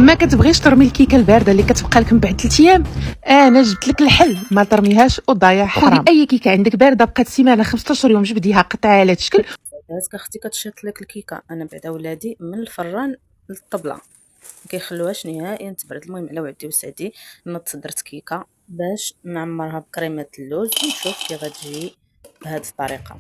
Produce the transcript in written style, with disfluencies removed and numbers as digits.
ما كتبغيش ترمي الكيكه البارده اللي كتبقى لك من بعد 3 ايام؟ انا جبت لك الحل، ما ترميهاش وضيع حرام. خذي اي كيكه عندك بارده بقات سيمانه 15 يوم، جبديها قطعي على شكل. بعدات اختي كتشيط لك الكيكه. انا بعدا ولادي من الفران للطبله ما كيخلوهاش نهائيا تبرد. المهم على وعدي وسعدي نط درت كيكه باش نعمرها بكريمه اللوز ونشوف كي غتجي بهذه الطريقه.